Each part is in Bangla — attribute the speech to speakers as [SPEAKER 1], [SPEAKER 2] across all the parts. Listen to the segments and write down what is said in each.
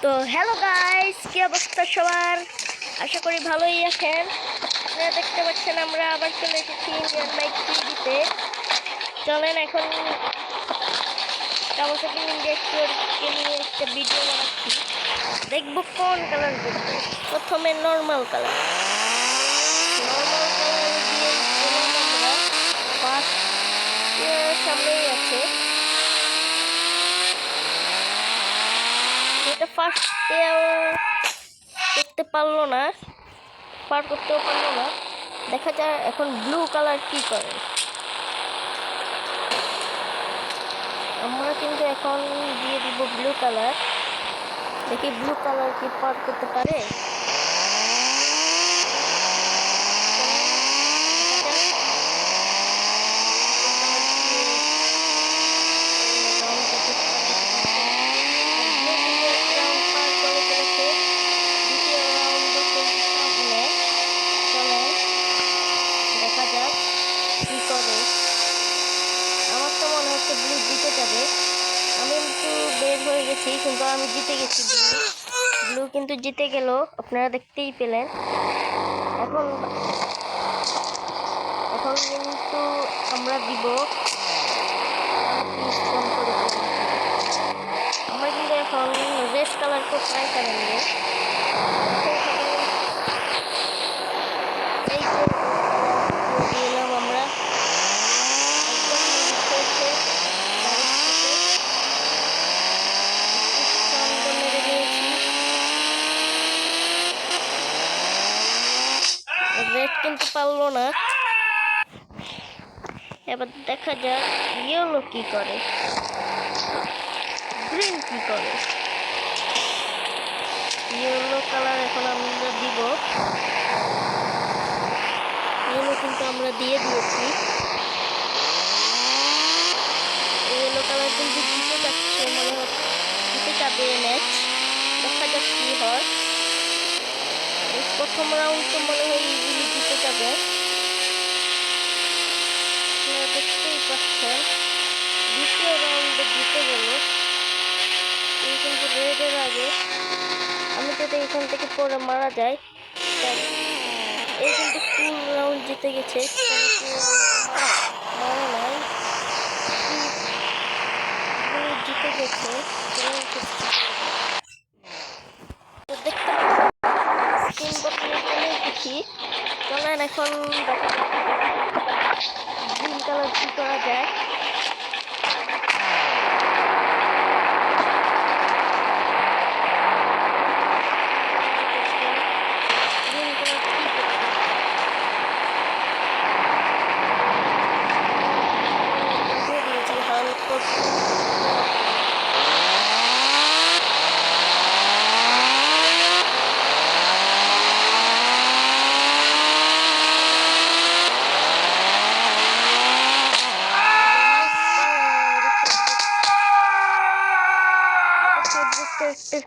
[SPEAKER 1] তো হ্যালো গাইস, কি অবস্থা সবার? আশা করি ভালোই আছেন। আপনারা দেখতে পাচ্ছেন আমরা আবার চলে এসেছি ইন্ডিয়ান বাইক 3D-তে। চলেন এখন কাওয়াসাকি নিনজা স্টোরকে নিয়ে একটা ভিডিও বানাচ্ছি। দেখবো কোন কালার করবে। প্রথমে নর্মাল কালার দিয়ে দিলাম আমরা। ফার্স্ট সামনেই আছে, এটা ফার্স্ট করতে পারলো না, পার করতেও পারলো না। দেখা যায় এখন ব্লু কালার কি করে। আমরা কিন্তু এখন দিয়ে দিব ব্লু কালার। দেখি ব্লু কালার কি পার করতে পারে। আমার তো মনে হচ্ছে ব্লু জিতে যাবে। আমি কিন্তু বের হয়ে গেছি, কিন্তু আমি জিতে গেছি। ব্লু কিন্তু জিতে গেল, আপনারা দেখতেই পেলেন। এখন কিন্তু আমরা দিব, আমরা কিন্তু এখন রেড কালার को ट्राई करेंगे। এই যে দিলাম আমরা রেড, কিন্তু পারলো না। এবার দেখা যাক ইয়েলো কি করে, গ্রিন কি করে। ইয়েলো কালার এখন আমরা দিব। ইয়েলো কিন্তু আমরা দিয়ে দিয়েছি। ইয়েলো কালার কিন্তু জিতে যাচ্ছে, মনে হচ্ছে জিতে যাবে ম্যাচ। দেখা যাক কি হয়। প্রথম রাউন্ড তো মনে হয় ইজিলি জিতে যাবে, দেখতেই পাচ্ছেন। দ্বিতীয় রাউন্ডে জিতে গেল কিন্তু রেডের আগে। আমি যদি এখান থেকে পরে মারা যাই, এই কিন্তু ফুল রাউন্ড জিতে গেছে। মারা নাই, জিতে গেছে। দেখতে স্ক্রিন বটনে চলে এসেছি। চলেন এখন গ্রিন কালার কি করা যায়।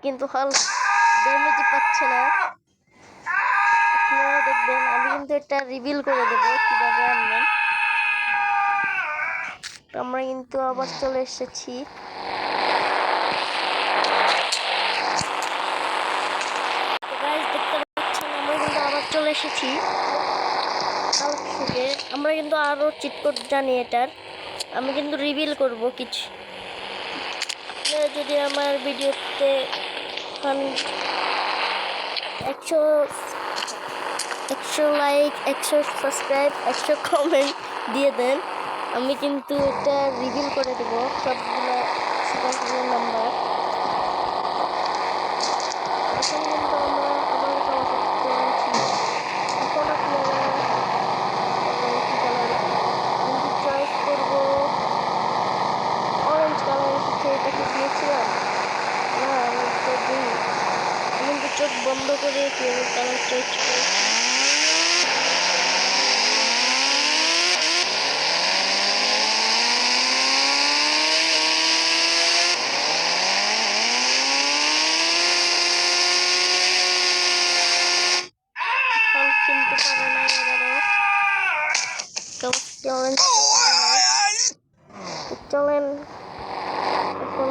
[SPEAKER 1] কিন্তু হাল ড্যামেজই পাচ্ছে না। আপনারা দেখবেন, আমি কিন্তু এটা রিভিল করে দেবো কিভাবে আনবেন। আমরা কিন্তু আবার চলে এসেছি। দেখতে পাচ্ছেন আমরা কিন্তু আবার চলে এসেছি। আমরা কিন্তু আরো চিট কোড জানি এটার, আমি কিন্তু রিভিল করব কিছু। যদি আমার ভিডিওতে 100 লাইক, 100 সাবস্ক্রাইব, 100 কমেন্ট দিয়ে দেন, আমি কিন্তু এটা রিভিল করে দেবো সবগুলো নাম্বার। এখন কিন্তু আমরা আবার এখন আপনারা চয়েস করবো অরেঞ্জ কালার এসেছে, এটাকে দিয়েছিলাম না। আমি তো দিই, কিন্তু চোখ বন্ধ করে কালার চেঞ্জ করে কিন্তু পারে না। এবারও চলেন এখন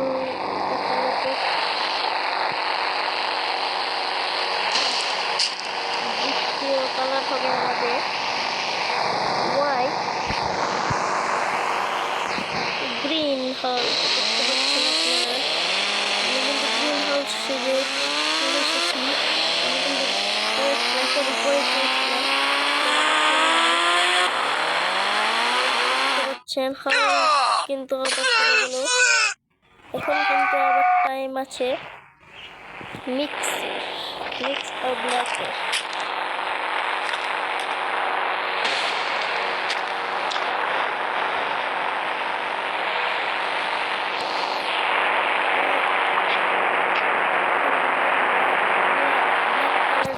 [SPEAKER 1] গাছের উপরে চলছিলাম। কিন্তু আবার চলে গেল। এখন কিন্তু আবার টাইম আছে মিক্স আর ব্ল্যাকের।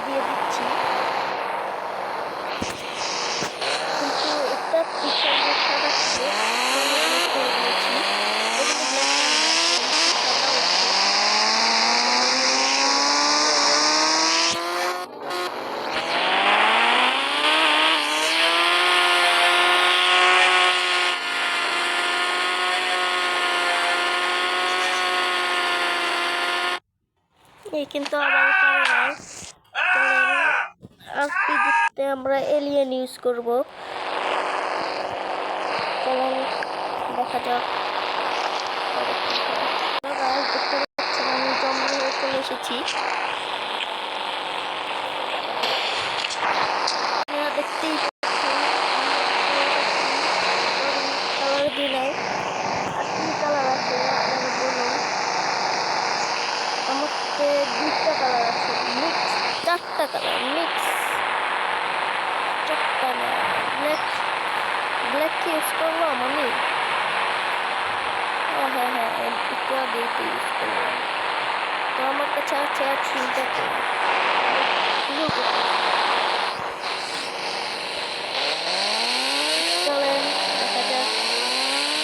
[SPEAKER 1] দিয়ে দিচ্ছি, কিন্তু একটা পিছন দেখা যাচ্ছে করে দিয়েছি। এগুলো ব্ল্যাক সাদাও আছে। এই কিন্তু আবার পারে না। আজকে দিতে আমরা এলিয়েন ইউজ করব। চলেন দেখা যাক। দেখতে পাচ্ছেন আমি জম্বি হয়ে চলে এসেছি। দেখতেই কালার দিলাই আর কি কালার আছে আপনারা বলুন। আমার তো 2টা কালার আছে, মিক্স 4টা কালার মিক্স। 4টা না, ব্ল্যাক কি ইউজ করলাম আমি? হ্যাঁ একটু আগে এটা ইউজ করলাম। তো আমার কাছে আছে আর 3টা কালার। চলেন দেখা যাক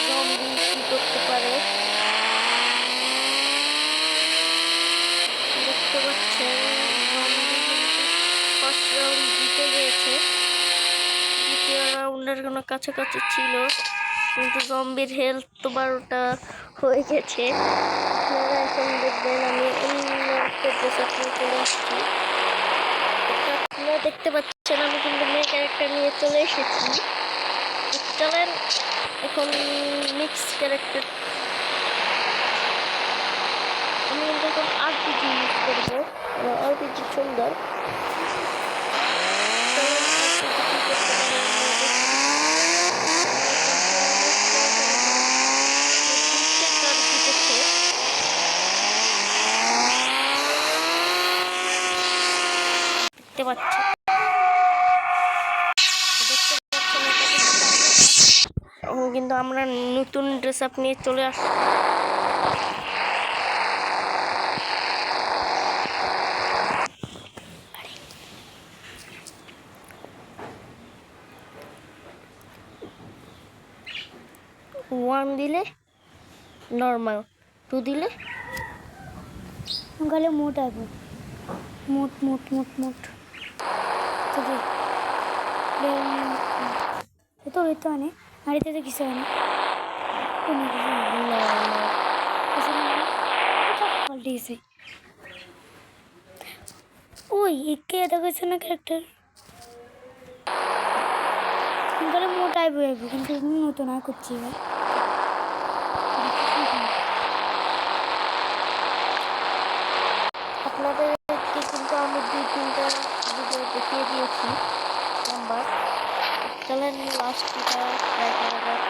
[SPEAKER 1] জম্বি কি করতে পারে। দেখতে পাচ্ছেন জম্বি ফার্স্ট রাউন্ড জিতে গিয়েছে। দ্বিতীয় রাউন্ডের কোনো কাছাকাছি ছিল, কিন্তু জম্বির হেলথ তো 12টা হয়ে গেছে। আপনারা এখন দেখবেন আমি চলে আসছি। আপনারা দেখতে পাচ্ছেন আমি কিন্তু মেয়ে ক্যারেক্টার নিয়ে চলে এসেছি। চলেন এখন মিক্স ক্যারেক্টার। আমি কিন্তু এখন আরপিজি ইউজ করবো। আরপিজি সুন্দর। দেখতে পাচ্ছি কিন্তু আমরা নতুন ড্রেস আপ নিয়ে চলে আসছি। ওয়ান দিলে নর্মাল, 2 দিলে
[SPEAKER 2] গেলে মোট আসবে। মোট তো হইতে হয় না, হাড়িতে তো কিছু হয় না। পাল্টেছে ওই একে দেখাচ্ছে না ক্যারেক্টার। গেলে মোটাই বইব, কিন্তু নতুন আর করছি এবার।
[SPEAKER 1] আপনাদেরকে কিন্তু আমি 2-3টা ভিডিও দেখিয়ে দিয়েছি নাম্বার। চলেন লাস্টটা ট্রাই করা যাক।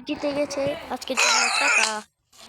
[SPEAKER 1] জিতে গেছে। আজকের জন্য টাটা।